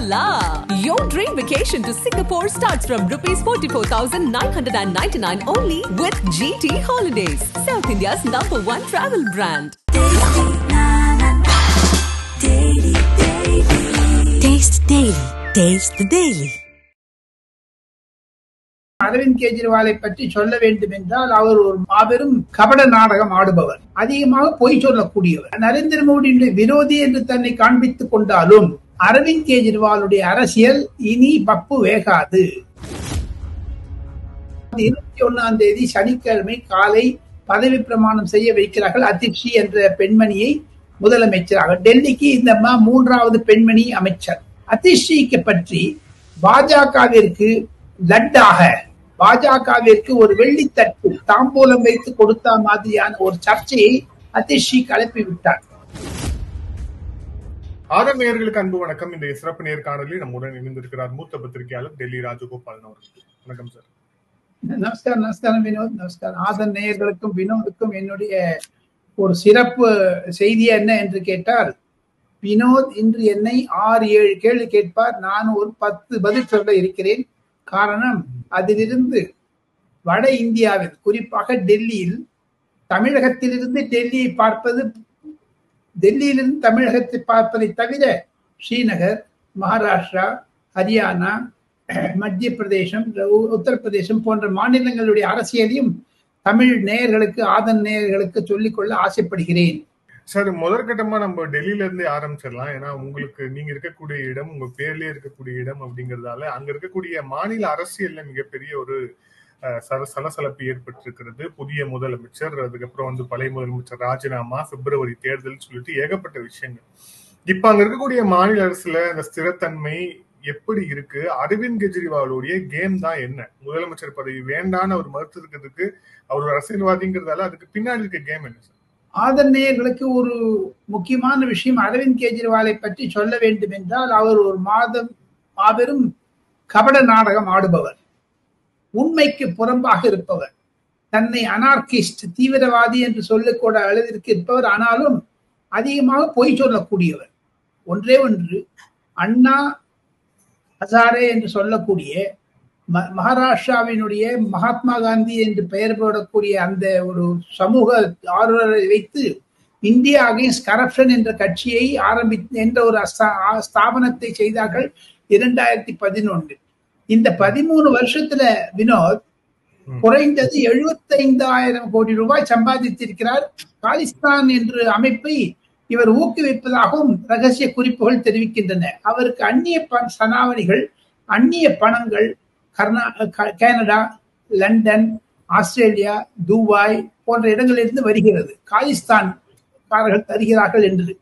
la! Your dream vacation to Singapore starts from rupees 44,999 only with GT Holidays, South India's #1 travel brand. Taste Daily. Taste the Daily. Aravind கெஜ்ரிவாலை பற்றி சொல்ல வேண்டும் என்றால் அவர் ஒரு மாபெரும் கபட நாடகம் ஆடுபவர், அதிகமாக பொய் சொல்லக்கூடியவர், நரேந்திர மோடியுடைய விரோதி என்று தன்னை காண்பித்துக் கொண்டாலும் அரவிந்த் கெஜ்ரிவாலுடைய அரசியல் இனி பப்பு வேகாது. 21ஆம் தேதி சனிக்கிழமை காலை பதவி பிரமாணம் செய்ய வைக்கிறார்கள் அதிர்ஷி என்ற பெண்மணியை முதலமைச்சராக. டெல்லிக்கு இந்த 3வது பெண்மணி அமைச்சர். அதிர்ஷிக்கு பற்றி பாஜகவிற்கு லட்டாக, பாஜகவிற்கு ஒரு வெள்ளித்தட்டு தாம்பூலம் வைத்து கொடுத்த மாதிரியான ஒரு சர்ச்சையை அதிர்ஷி கிளப்பி விட்டார். ஆதம் நேயர்களுக்கு அன்பு வணக்கம். இந்த சிறப்பு நேர்காணலில் நம்முடன் இணைந்திருக்கிறார் மூத்த பத்திரிகையாளர் டெல்லி ராஜகோபாலன் அவர்கள். வணக்கம் சார். நமஸ்காரம். நமஸ்காரம் வினோத். நமஸ்காரம். ஆதம் நேயர்களுக்கும் வினோதுக்கும் என்னுடைய ஒரு சிறப்பு செய்தி என்ன என்று கேட்டால், வினோத் இன்று என்னை 6-7 கேள்வி கேட்பார், நான் ஒரு 10 பதில் சொல்ல இருக்கிறேன். காரணம், அதிலிருந்து வட இந்தியாவில் குறிப்பாக டெல்லியில், தமிழகத்திலிருந்து டெல்லியை பார்ப்பது, டெல்லியிலிருந்து தமிழகத்தை பார்ப்பதை தவிர ஸ்ரீநகர், மகாராஷ்டிரா, ஹரியானா, மத்திய பிரதேசம், உத்தரப்பிரதேசம் போன்ற மாநிலங்களுடைய அரசியலையும் தமிழ் நேயர்களுக்கு, ஆதன் நேயர்களுக்கு சொல்லிக்கொள்ள ஆசைப்படுகிறேன். சார், முதற்கட்டமா நம்ம டெல்லியில இருந்தே ஆரம்பிச்சிடலாம். ஏன்னா உங்களுக்கு நீங்க இருக்கக்கூடிய இடம், உங்க பேர்லயே இருக்கக்கூடிய இடம் அப்படிங்கறதால அங்க இருக்கக்கூடிய மாநில அரசியல்ல மிகப்பெரிய ஒரு சலசலப்பு ஏற்பட்டிருக்கிறது. புதிய முதலமைச்சர், அதுக்கப்புறம் பழைய முதலமைச்சர் ராஜினாமா, பிப்ரவரி தேர்தல் சொல்லிட்டு ஏகப்பட்ட விஷயங்கள். இப்ப அங்க இருக்கக்கூடிய மாநில அரசுல அந்த ஸ்திரத்தன்மை எப்படி இருக்கு? அரவிந்த் கெஜ்ரிவாலுடைய கேம் தான் என்ன? முதலமைச்சர் பதவி வேண்டான்னு அவர் மறுத்திருக்கிறதுக்கு அவர் ஒரு அரசியல்வாதிங்கிறதால அதுக்கு பின்னாடி இருக்க கேம் என்ன சார்? ஆதன் நேயர்களுக்கு ஒரு முக்கியமான விஷயம் அரவிந்த் கெஜ்ரிவாலை பற்றி சொல்ல வேண்டும் என்றால், அவர் ஒரு மாபெரும் கபட நாடகம் ஆடுபவர், உண்மைக்கு புறம்பாக இருப்பவர், தன்னை அனார்கிஸ்ட், தீவிரவாதி என்று சொல்லக்கூட அளவிற்கு இருப்பவர். ஆனாலும் அதிகமாக பொய் சொல்லக்கூடியவர். ஒன்றே ஒன்று, அண்ணா ஹசாரே என்று சொல்லக்கூடிய மகாராஷ்டிராவினுடைய மகாத்மா காந்தி என்று பெயர் போடக்கூடிய அந்த ஒரு சமூக ஆர்வலரை வைத்து இந்தியா அகைன்ஸ்ட் கரப்ஷன் என்ற கட்சியை என்ற ஒரு ஸ்தாபனத்தை செய்தார்கள் 2011. இந்த 13 வருஷத்துல வினோத் குறைந்தது 75,000 கோடி ரூபாய் சம்பாதித்திருக்கிறார். காலிஸ்தான் என்ற அமைப்பை இவர் ஊக்குவிப்பதாகவும் ரகசிய குறிப்புகள் தெரிவிக்கின்றன. அவருக்கு அந்நிய சனாவணிகள், அந்நிய பணங்கள் கனடா, லண்டன், ஆஸ்திரேலியா, துபாய் போன்ற இடங்களிலிருந்து வருகிறது. காலிஸ்தான்காரர்கள் தருகிறார்கள் என்று.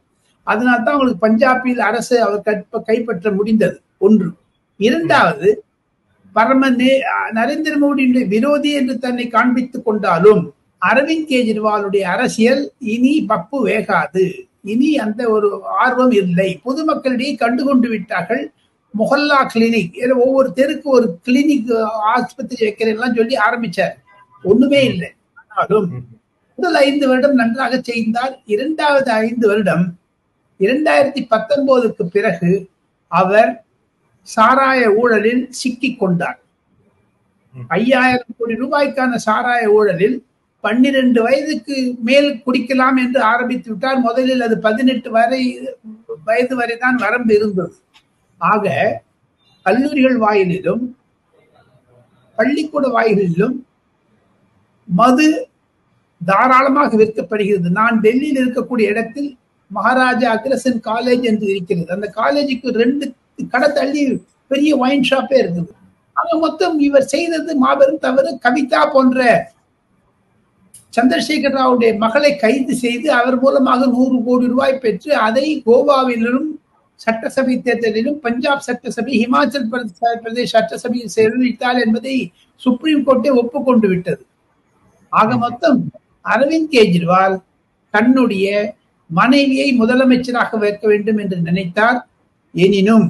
அதனால்தான் அவங்களுக்கு பஞ்சாபில் அரசு அவர் கைப்பற்ற முடிந்தது. ஒன்று. இரண்டாவது, நரேந்திர மோடியுடைய விரோதி என்று தன்னை காண்பித்துக் கொண்டாலும் அரவிந்த் கெஜ்ரிவாலுடைய அரசியல் இனி பப்பு வேகாது. இனி அந்த ஒரு ஆர்வம் இல்லை. பொதுமக்களிடையே கண்டுகொண்டு விட்டார்கள். மொஹல்லா கிளினிக், ஒவ்வொரு தெருக்கு ஒரு கிளினிக், ஆஸ்பத்திரி வைக்கிறேன் சொல்லி ஆரம்பிச்சார். ஒண்ணுமே இல்லை. ஆனாலும் முதல் 5 வருடம் நன்றாக செய்தார். 2வது 5 வருடம் 2019க்கு பிறகு அவர் சாராய ஊழலில் சிக்கிக் கொண்டார். 5,000 கோடி ரூபாய்க்கான சாராய ஊழலில் 12 வயதுக்கு மேல் குடிக்கலாம் என்று ஆரம்பித்து விட்டார். முதலில் அது 18 வயது வரை தான் வரம்பு இருந்தது. ஆக கல்லூரிகள் வாயிலிலும் பள்ளிக்கூட வாயிலிலும் மது தாராளமாக விற்கப்படுகிறது. நான் டெல்லியில் இருக்கக்கூடிய இடத்தில் மகாராஜா அக்ரசன் காலேஜ் என்று இருக்கிறது. அந்த காலேஜுக்கு 2 கடை தள்ளி பெரிய ஒயின் ஷாப்பே இருக்குது. ஆக மொத்தம் இவர் செய்தது மாபெரும் தவறு. கவிதா போன்ற சந்திரசேகர் ராவுடைய மகளை கைது செய்து அவர் மூலமாக 100 கோடி ரூபாய் பெற்று அதை கோவாவிலும் சட்டசபை தேர்தலிலும், பஞ்சாப் சட்டசபை, ஹிமாச்சல் பிரதேஷ் சட்டசபையில் செலவழித்தார் என்பதை சுப்ரீம் கோர்ட்டே ஒப்புக்கொண்டு விட்டது. ஆக மொத்தம் அரவிந்த் கெஜ்ரிவால் தன்னுடைய மனைவியை முதலமைச்சராக வைக்க வேண்டும் என்று நினைத்தார். எனினும்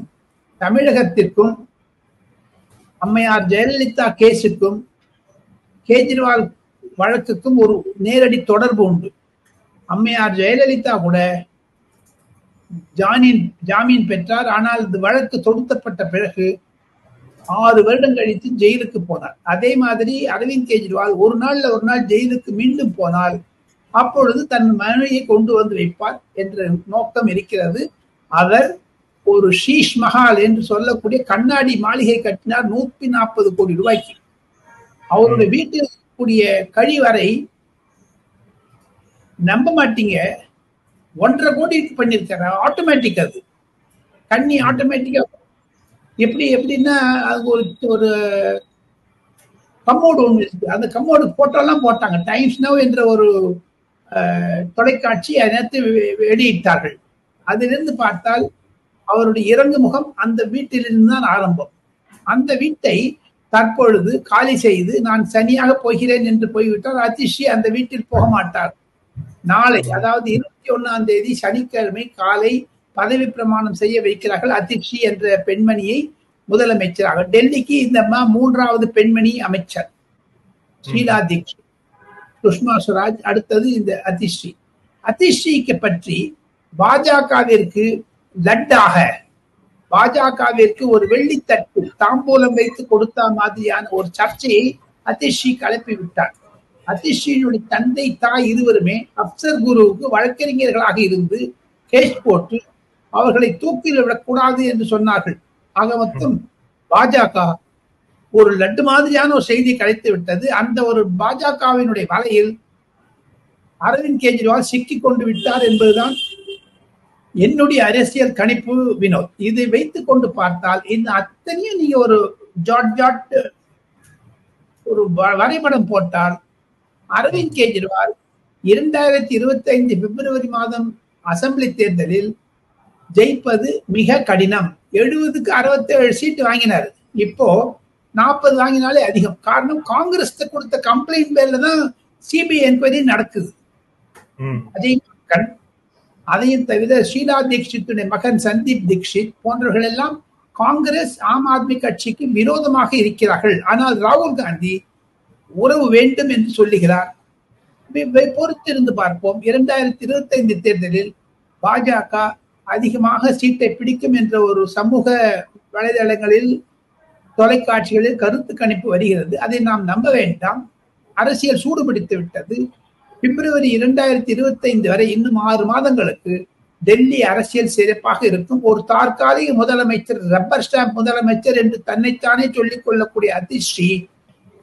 தமிழகத்திற்கும் அம்மையார் ஜெயலலிதா கேஸுக்கும் கெஜ்ரிவால் வழக்குக்கும் ஒரு நேரடி தொடர்பு உண்டு. அம்மையார் ஜெயலலிதா கூட ஜாமீன் பெற்றார். ஆனால் இந்த வழக்கு தொடுத்தப்பட்ட பிறகு 6 வருடம் கழித்து ஜெயிலுக்கு போனார். அதே மாதிரி அரவிந்த் கெஜ்ரிவால் ஒரு நாள் ஜெயிலுக்கு மீண்டும் போனால் அப்பொழுது தன் மனைவியை கொண்டு வந்து வைப்பார் என்ற நோக்கம் இருக்கிறது. அவர் ஒரு ஷீஷ் மஹால் என்று சொல்லக்கூடிய கண்ணாடி மாளிகை கட்டினார் 140 கோடி ரூபாய்க்கு. அவருடைய வீட்டில் இருக்கக்கூடிய கழிவறை நம்ப மாட்டீங்க, 1.5 கோடிக்கு பண்ணிருக்காரு. ஆட்டோமேட்டிக், அது கண்ணி ஆட்டோமேட்டிக்கா. எப்படின்னா அது ஒரு கம்மோடு ஒன்று இருக்கு. அந்த கம்மோடு போட்டோலாம் போட்டாங்க. டைம்ஸ் நவ் என்ற ஒரு தொலைக்காட்சி நேற்று வெளியிட்டார்கள். அதிலிருந்து பார்த்தால் அவருடைய இறங்கு முகம் அந்த வீட்டிலிருந்து தான் ஆரம்பம். அந்த வீட்டை தற்பொழுது காலி செய்து நான் சனியாக போகிறேன் என்று போய்விட்டார். அதிஷி அந்த வீட்டில் போக மாட்டார். நாளை, அதாவது 21ஆம் தேதி சனிக்கிழமை காலை பதவி பிரமாணம் செய்ய வைக்கிறார்கள் அதிஷி என்ற பெண்மணியை முதலமைச்சராக. டெல்லிக்கு இந்த 3வது பெண்மணி அமைச்சர் ஷீலா தீக்ஷித், சுஷ்மா ஸ்வராஜ், அடுத்தது இந்த அதிஷிக்கு பற்றி பாஜகவிற்கு லட்டாக, பாஜகவிற்கு ஒரு வெள்ளித்தட்டு தாம்பூலம் வைத்து கொடுத்த மாதிரியான ஒரு சர்ச்சையை அதிஷி கிளப்பி விட்டார். அதிஷியினுடைய தந்தை தாய் இருவருமே அப்சர் குருவுக்கு வழக்கறிஞர்களாக இருந்து கேஸ் போட்டு அவர்களை தூக்கில் விடக்கூடாது என்று சொன்னார்கள். ஆக மொத்தம் பாஜக ஒரு லட்டு மாதிரியான ஒரு செய்தி கிடைத்து விட்டது. அந்த ஒரு பாஜகவினுடைய வலையில் அரவிந்த் கெஜ்ரிவால் சிக்கி கொண்டு விட்டார் என்பதுதான் என்னுடைய அரசியல் கணிப்பு. வினோத், இதை வைத்துக் கொண்டு பார்த்தால் இந்த அத்தனையும் நீங்க ஒரு ஒரு வரைபடம் போட்டால் அரவிந்த் கெஜ்ரிவால் 2025 பிப்ரவரி மாதம் அசம்பிளி தேர்தலில் ஜெயிப்பது மிக கடினம். 70க்கு 67 சீட்டு வாங்கினார். இப்போ 40 வாங்கினாலே அதிகம். காரணம், காங்கிரஸ் கொடுத்த கம்ப்ளைண்ட் பேர்ல தான் சிபிஐ என்கொயரி நடக்குது. அதையும் தவிர ஷீலா தீக்ஷித்துடைய மகன் சந்தீப் தீக்ஷித் போன்றவர்கள் எல்லாம் காங்கிரஸ் ஆம் ஆத்மி கட்சிக்கு விரோதமாக இருக்கிறார்கள். ஆனால் ராகுல் காந்தி உறவு வேண்டும் என்று சொல்லுகிறார். பொறுத்திருந்து பார்ப்போம். 2025 தேர்தலில் பாஜக அதிகமாக சீட்டை பிடிக்கும் என்ற ஒரு சமூக வலைதளங்களில், தொலைக்காட்சிகளில் கருத்து கணிப்பு வருகிறது. அதை நாம் நம்ப வேண்டாம். அரசியல் சூடுபிடித்து விட்டது. பிப்ரவரி 2025 வரை இன்னும் 6 மாதங்களுக்கு டெல்லி அரசியல் சிறப்பாக இருக்கும். ஒரு தற்காலிக முதலமைச்சர், ரப்பர் ஸ்டாம்ப் முதலமைச்சர் என்று தன்னைத்தானே சொல்லிக் கொள்ளக்கூடிய அதிஷி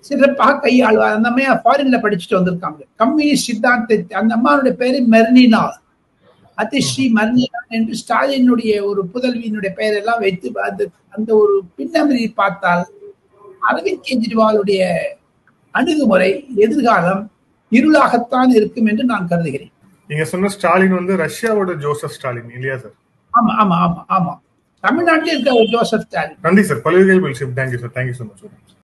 சிறப்பாக கையாள்வார். அந்த அம்மையா ஃபாரின்ல படிச்சுட்டு வந்திருக்காங்க. கம்யூனிஸ்ட் சித்தாந்தத்தை, அந்த அம்மாவுடைய பேரு மெர்னினா, அதிஷி மர்னினா என்று ஸ்டாலினுடைய ஒரு புதல்வியினுடைய பெயரெல்லாம் வைத்து அந்த ஒரு பின்னமரி பார்த்தால் அரவிந்த் கெஜ்ரிவாலுடைய அணுகுமுறை எதிர்காலம் இருளாகத்தான் இருக்கும் என்று நான் கருதுகிறேன். நீங்க சொன்ன ஸ்டாலின் ரஷ்யாவோட ஜோசப் ஸ்டாலின் இல்லையா சார்? ஆமா ஆமா ஆமா ஆமா, தமிழ்நாட்டில் இருக்க ஜோசப் ஸ்டாலின். நன்றி சார். பல்வேறு கேள்வி. Thank you sir. Thank you so much.